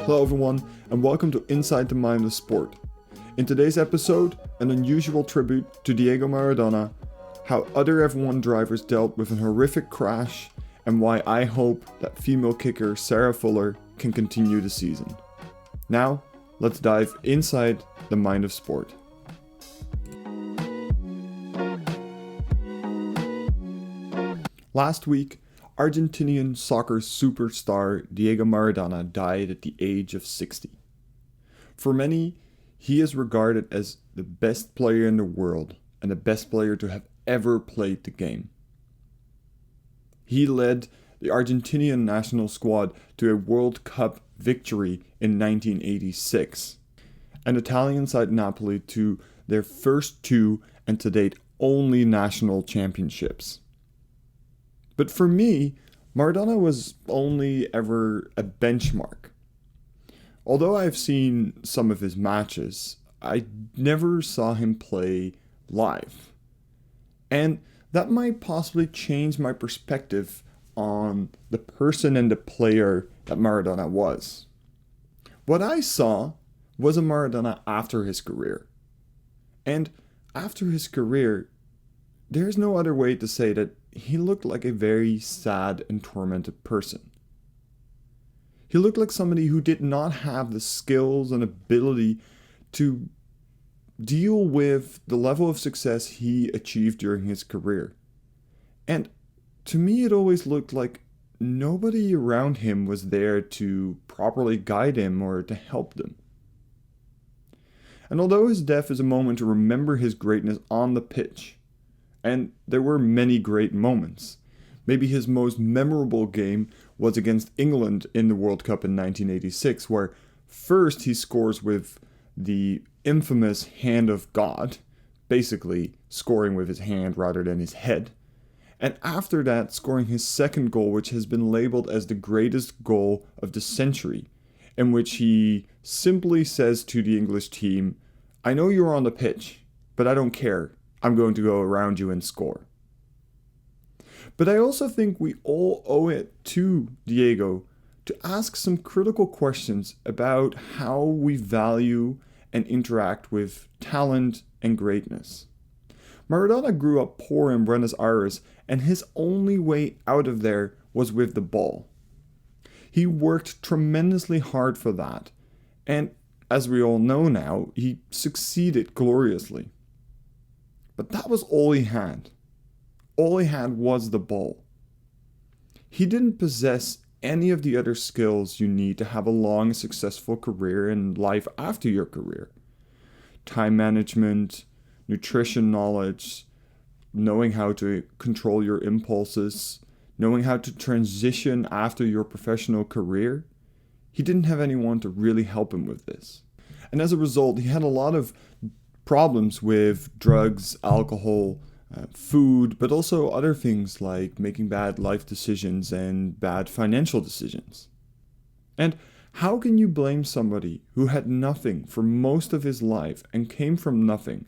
Hello everyone, and welcome to Inside the Mind of Sport. In today's episode, an unusual tribute to Diego Maradona, how other F1 drivers dealt with an horrific crash, and why I hope that female kicker Sarah Fuller can continue the season. Now, let's dive inside the mind of sport. Last week, Argentinian soccer superstar Diego Maradona died at the age of 60. For many, he is regarded as the best player in the world and the best player to have ever played the game. He led the Argentinian national squad to a World Cup victory in 1986, and Italian side Napoli to their first two and to date only national championships. But for me, Maradona was only ever a benchmark. Although I've seen some of his matches, I never saw him play live. And that might possibly change my perspective on the person and the player that Maradona was. What I saw was a Maradona after his career. And after his career, there's no other way to say that he looked like a very sad and tormented person. He looked like somebody who did not have the skills and ability to deal with the level of success he achieved during his career. And to me, it always looked like nobody around him was there to properly guide him or to help them. And although his death is a moment to remember his greatness on the pitch, and there were many great moments. Maybe his most memorable game was against England in the World Cup in 1986, where first he scores with the infamous hand of God, basically scoring with his hand rather than his head. And after that, scoring his second goal, which has been labeled as the greatest goal of the century, in which he simply says to the English team, "I know you're on the pitch, but I don't care. I'm going to go around you and score." But I also think we all owe it to Diego to ask some critical questions about how we value and interact with talent and greatness. Maradona grew up poor in Buenos Aires, and his only way out of there was with the ball. He worked tremendously hard for that, and as we all know now, he succeeded gloriously. But that was all he had. All he had was the ball. He didn't possess any of the other skills you need to have a long, successful career and life after your career. Time management, nutrition knowledge, knowing how to control your impulses, knowing how to transition after your professional career. He didn't have anyone to really help him with this. And as a result, he had a lot of problems with drugs, alcohol, food, but also other things like making bad life decisions and bad financial decisions. And how can you blame somebody who had nothing for most of his life and came from nothing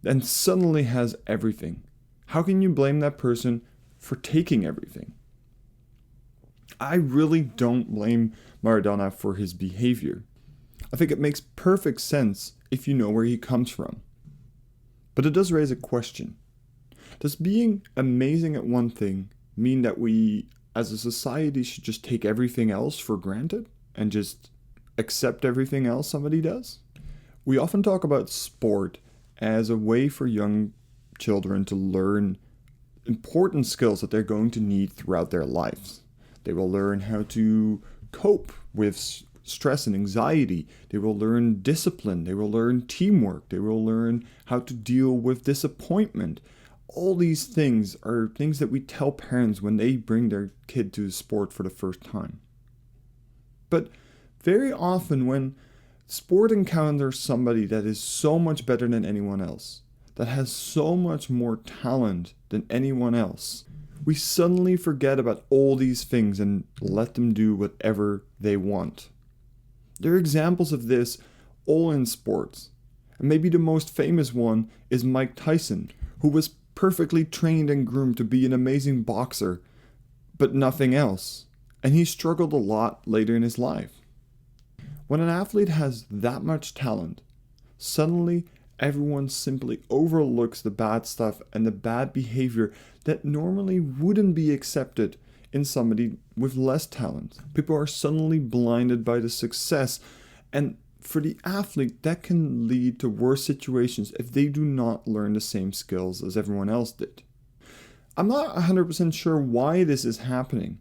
and suddenly has everything? How can you blame that person for taking everything? I really don't blame Maradona for his behavior. I think it makes perfect sense if you know where he comes from. But it does raise a question. Does being amazing at one thing mean that we, as a society, should just take everything else for granted and just accept everything else somebody does? We often talk about sport as a way for young children to learn important skills that they're going to need throughout their lives. They will learn how to cope with stress and anxiety. They will learn discipline. They will learn teamwork. They will learn how to deal with disappointment. All these things are things that we tell parents when they bring their kid to sport for the first time. But very often when sport encounters somebody that is so much better than anyone else, that has so much more talent than anyone else, we suddenly forget about all these things and let them do whatever they want. There are examples of this all in sports. And maybe the most famous one is Mike Tyson, who was perfectly trained and groomed to be an amazing boxer, but nothing else. And he struggled a lot later in his life. When an athlete has that much talent, suddenly everyone simply overlooks the bad stuff and the bad behavior that normally wouldn't be accepted in somebody with less talent. People are suddenly blinded by the success, and for the athlete, that can lead to worse situations if they do not learn the same skills as everyone else did. I'm not 100% sure why this is happening.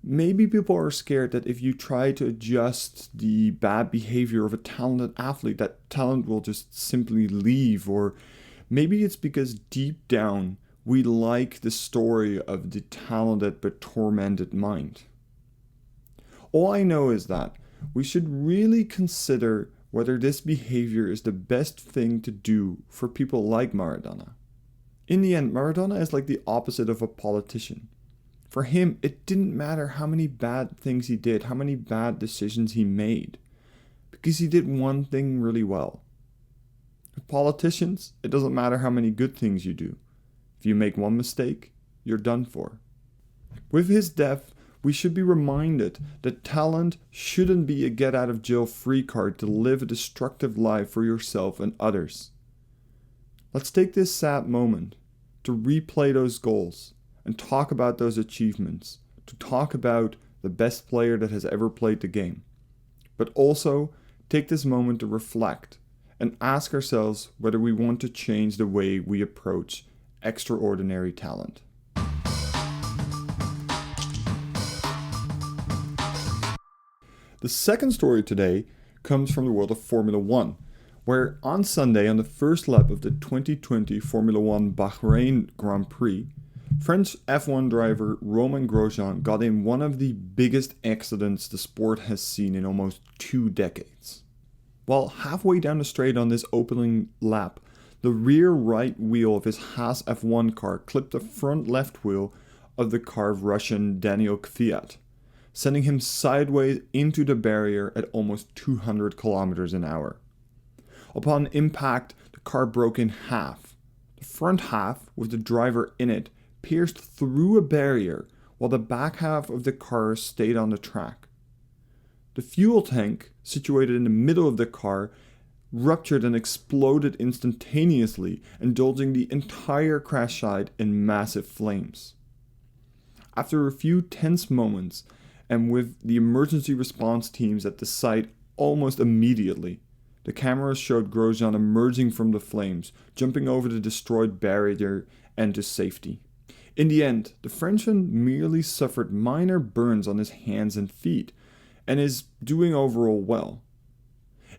Maybe people are scared that if you try to adjust the bad behavior of a talented athlete, that talent will just simply leave. Or maybe it's because deep down, we like the story of the talented but tormented mind. All I know is that we should really consider whether this behavior is the best thing to do for people like Maradona. In the end, Maradona is like the opposite of a politician. For him, it didn't matter how many bad things he did, how many bad decisions he made, because he did one thing really well. With politicians, it doesn't matter how many good things you do. If you make one mistake, you're done for. With his death, we should be reminded that talent shouldn't be a get-out-of-jail-free card to live a destructive life for yourself and others. Let's take this sad moment to replay those goals and talk about those achievements, to talk about the best player that has ever played the game. But also take this moment to reflect and ask ourselves whether we want to change the way we approach extraordinary talent. The second story today comes from the world of Formula 1, where on Sunday, on the first lap of the 2020 Formula 1 Bahrain Grand Prix, French F1 driver Romain Grosjean got in one of the biggest accidents the sport has seen in almost 2 decades. While halfway down the straight on this opening lap, the rear right wheel of his Haas F1 car clipped the front left wheel of the car of Russian Daniel Kvyat, sending him sideways into the barrier at almost 200 kilometers an hour. Upon impact, the car broke in half. The front half, with the driver in it, pierced through a barrier, while the back half of the car stayed on the track. The fuel tank, situated in the middle of the car, ruptured and exploded instantaneously, indulging the entire crash site in massive flames. After a few tense moments, and with the emergency response teams at the site almost immediately, the cameras showed Grosjean emerging from the flames, jumping over the destroyed barrier and to safety. In the end, the Frenchman merely suffered minor burns on his hands and feet, and is doing overall well.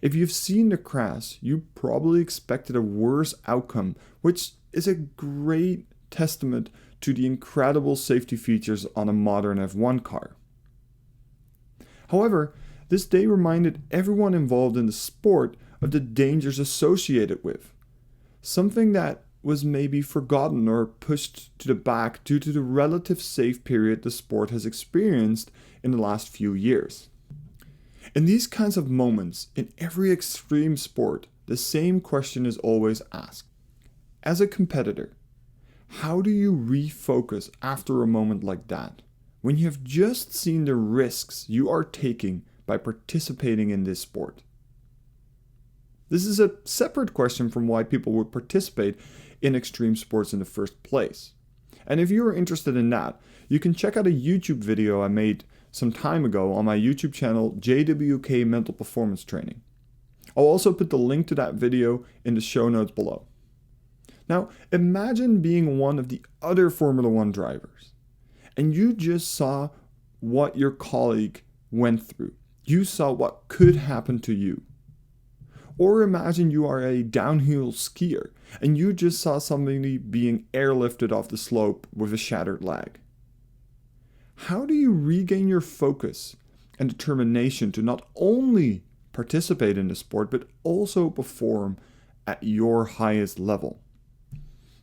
If you've seen the crash, you probably expected a worse outcome, which is a great testament to the incredible safety features on a modern F1 car. However, this day reminded everyone involved in the sport of the dangers associated with, something that was maybe forgotten or pushed to the back due to the relative safe period the sport has experienced in the last few years. In these kinds of moments, in every extreme sport, the same question is always asked. As a competitor, how do you refocus after a moment like that, when you have just seen the risks you are taking by participating in this sport? This is a separate question from why people would participate in extreme sports in the first place. And if you are interested in that, you can check out a YouTube video I made some time ago on my YouTube channel, JWK Mental Performance Training. I'll also put the link to that video in the show notes below. Now, imagine being one of the other Formula 1 drivers, and you just saw what your colleague went through. You saw what could happen to you. Or imagine you are a downhill skier, and you just saw somebody being airlifted off the slope with a shattered leg. How do you regain your focus and determination to not only participate in the sport, but also perform at your highest level?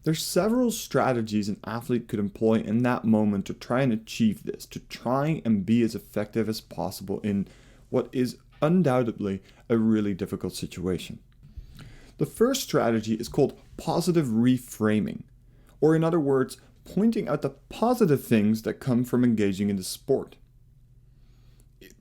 There's several strategies an athlete could employ in that moment to try and achieve this, to try and be as effective as possible in what is undoubtedly a really difficult situation. The first strategy is called positive reframing, or in other words, pointing out the positive things that come from engaging in the sport.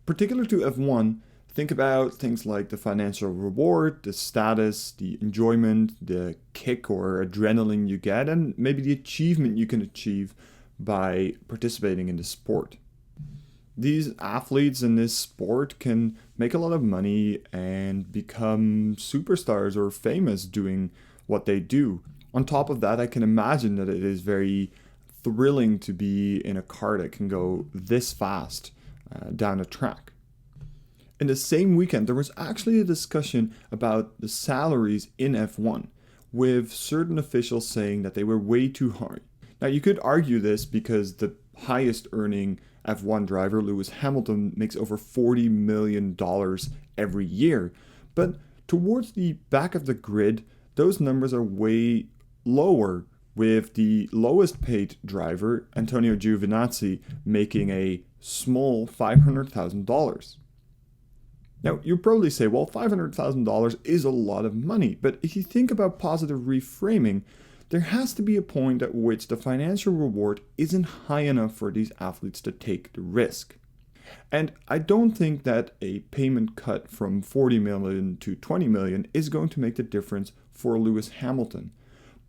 Particular to F1, Think about things like the financial reward, the status, the enjoyment, the kick or adrenaline you get, and maybe the achievement you can achieve by participating in the sport. These athletes in this sport can make a lot of money and become superstars or famous doing what they do. On top of that, I can imagine that it is very thrilling to be in a car that can go this fast down a track. In the same weekend, there was actually a discussion about the salaries in F1, with certain officials saying that they were way too high. Now, you could argue this because the highest earning F1 driver, Lewis Hamilton, makes over $40 million every year. But towards the back of the grid, those numbers are way lower, with the lowest paid driver, Antonio Giovinazzi, making a small $500,000. Now, you probably say, well, $500,000 is a lot of money, but if you think about positive reframing, there has to be a point at which the financial reward isn't high enough for these athletes to take the risk. And I don't think that a payment cut from 40 million to 20 million is going to make the difference for Lewis Hamilton.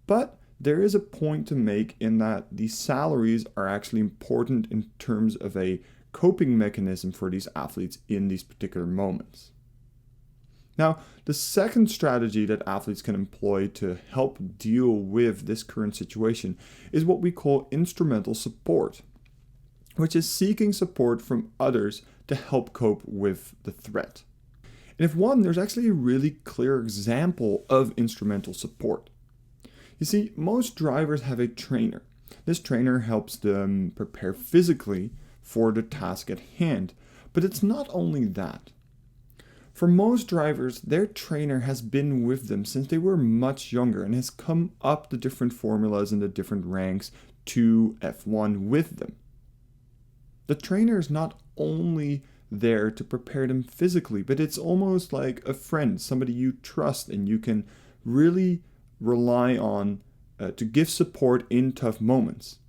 But there is a point to make in that these salaries are actually important in terms of a coping mechanism for these athletes in these particular moments. Now, the second strategy that athletes can employ to help deal with this current situation is what we call instrumental support, which is seeking support from others to help cope with the threat. In F1, there's actually a really clear example of instrumental support. You see, most drivers have a trainer. This trainer helps them prepare physically for the task at hand, but it's not only that. For most drivers, their trainer has been with them since they were much younger and has come up the different formulas and the different ranks to F1 with them. The trainer is not only there to prepare them physically, but it's almost like a friend, somebody you trust and you can really rely on to give support in tough moments.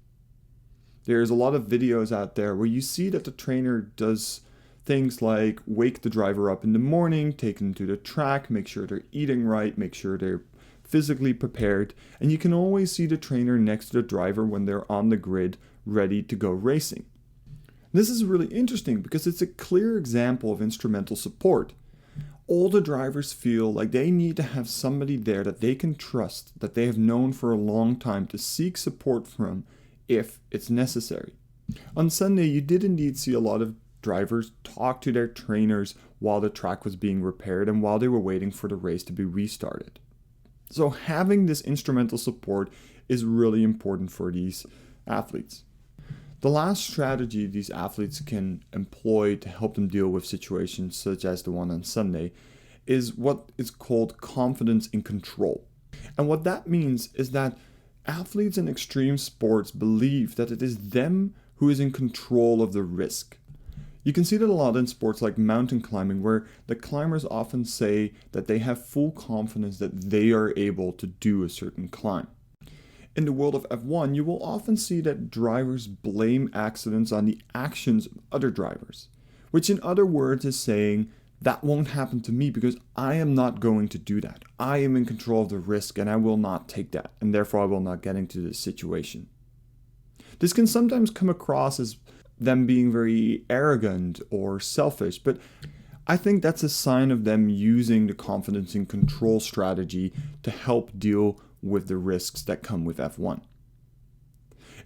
There's a lot of videos out there where you see that the trainer does things like wake the driver up in the morning, take them to the track, make sure they're eating right, make sure they're physically prepared, and you can always see the trainer next to the driver when they're on the grid ready to go racing. This is really interesting because it's a clear example of instrumental support. All the drivers feel like they need to have somebody there that they can trust, that they have known for a long time, to seek support from if it's necessary. On Sunday, you did indeed see a lot of drivers talk to their trainers while the track was being repaired and while they were waiting for the race to be restarted. So having this instrumental support is really important for these athletes. The last strategy these athletes can employ to help them deal with situations such as the one on Sunday is what is called confidence in control. And what that means is that athletes in extreme sports believe that it is them who is in control of the risk. You can see that a lot in sports like mountain climbing, where the climbers often say that they have full confidence that they are able to do a certain climb. In the world of F1, you will often see that drivers blame accidents on the actions of other drivers, which in other words is saying, that won't happen to me because I am not going to do that. I am in control of the risk and I will not take that, and therefore I will not get into this situation. This can sometimes come across as them being very arrogant or selfish, but I think that's a sign of them using the confidence in control strategy to help deal with the risks that come with F1.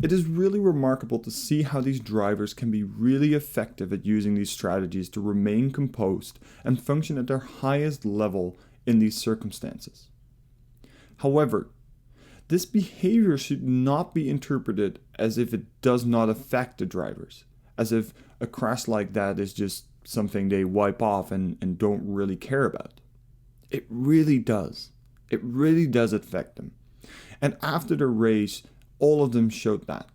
It is really remarkable to see how these drivers can be really effective at using these strategies to remain composed and function at their highest level in these circumstances. However, this behavior should not be interpreted as if it does not affect the drivers, as if a crash like that is just something they wipe off and don't really care about. It really does. It really does affect them. And after the race, all of them showed that.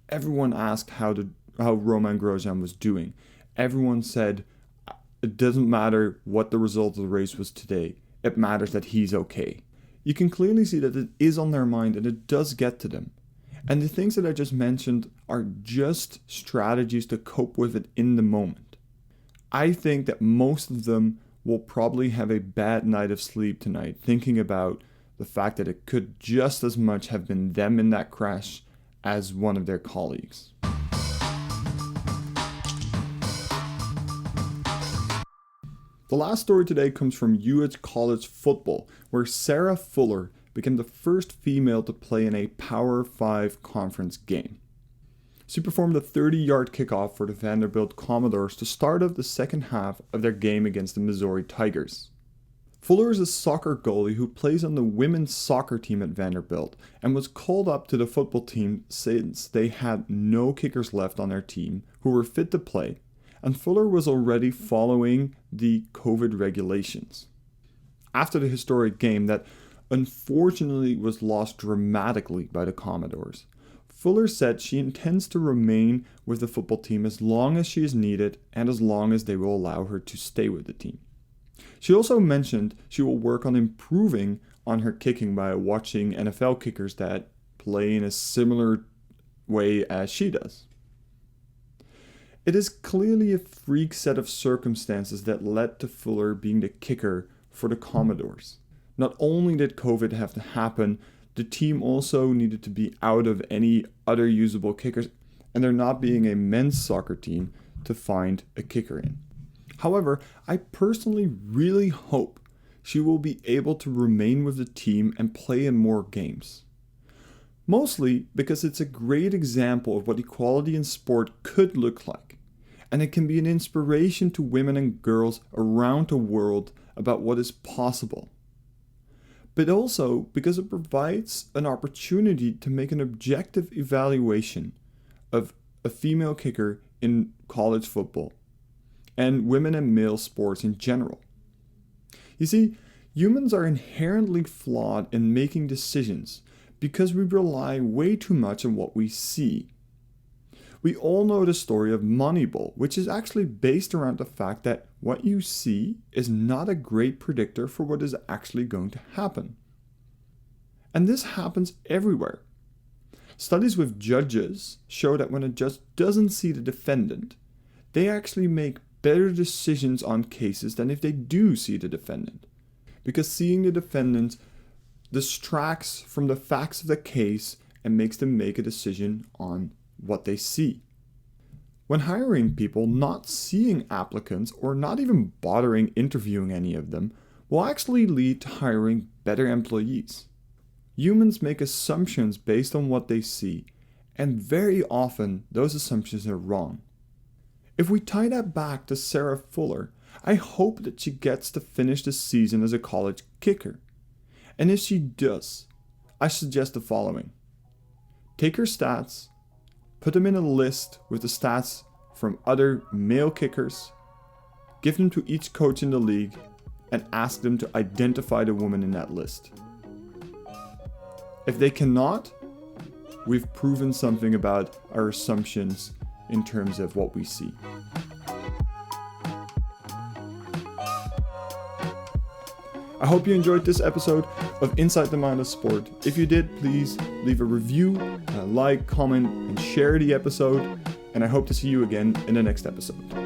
Everyone asked how Romain Grosjean was doing. Everyone said, it doesn't matter what the result of the race was today. It matters that he's okay. You can clearly see that it is on their mind and it does get to them. And the things that I just mentioned are just strategies to cope with it in the moment. I think that most of them will probably have a bad night of sleep tonight, thinking about the fact that it could just as much have been them in that crash as one of their colleagues. The last story today comes from US college football, where Sarah Fuller became the first female to play in a Power 5 conference game. She performed a 30-yard kickoff for the Vanderbilt Commodores to start off the second half of their game against the Missouri Tigers. Fuller is a soccer goalie who plays on the women's soccer team at Vanderbilt and was called up to the football team since they had no kickers left on their team who were fit to play, and Fuller was already following the COVID regulations. After the historic game that unfortunately was lost dramatically by the Commodores, Fuller said she intends to remain with the football team as long as she is needed and as long as they will allow her to stay with the team. She also mentioned she will work on improving on her kicking by watching NFL kickers that play in a similar way as she does. It is clearly a freak set of circumstances that led to Fuller being the kicker for the Commodores. Not only did COVID have to happen, the team also needed to be out of any other usable kickers, and there not being a men's soccer team to find a kicker in. However, I personally really hope she will be able to remain with the team and play in more games. Mostly because it's a great example of what equality in sport could look like, and it can be an inspiration to women and girls around the world about what is possible. But also because it provides an opportunity to make an objective evaluation of a female kicker in college football and women and male sports in general. You see, humans are inherently flawed in making decisions because we rely way too much on what we see. We all know the story of Moneyball, which is actually based around the fact that what you see is not a great predictor for what is actually going to happen. And this happens everywhere. Studies with judges show that when a judge doesn't see the defendant, they actually make better decisions on cases than if they do see the defendant. Because seeing the defendant distracts from the facts of the case and makes them make a decision on what they see. When hiring people, not seeing applicants or not even bothering interviewing any of them will actually lead to hiring better employees. Humans make assumptions based on what they see, and very often those assumptions are wrong. If we tie that back to Sarah Fuller, I hope that she gets to finish the season as a college kicker. And if she does, I suggest the following. Take her stats, put them in a list with the stats from other male kickers, give them to each coach in the league, and ask them to identify the woman in that list. If they cannot, we've proven something about our assumptions in terms of what we see. I hope you enjoyed this episode of Inside the Mind of Sport. If you did, please leave a review, like, comment, and share the episode. And I hope to see you again in the next episode.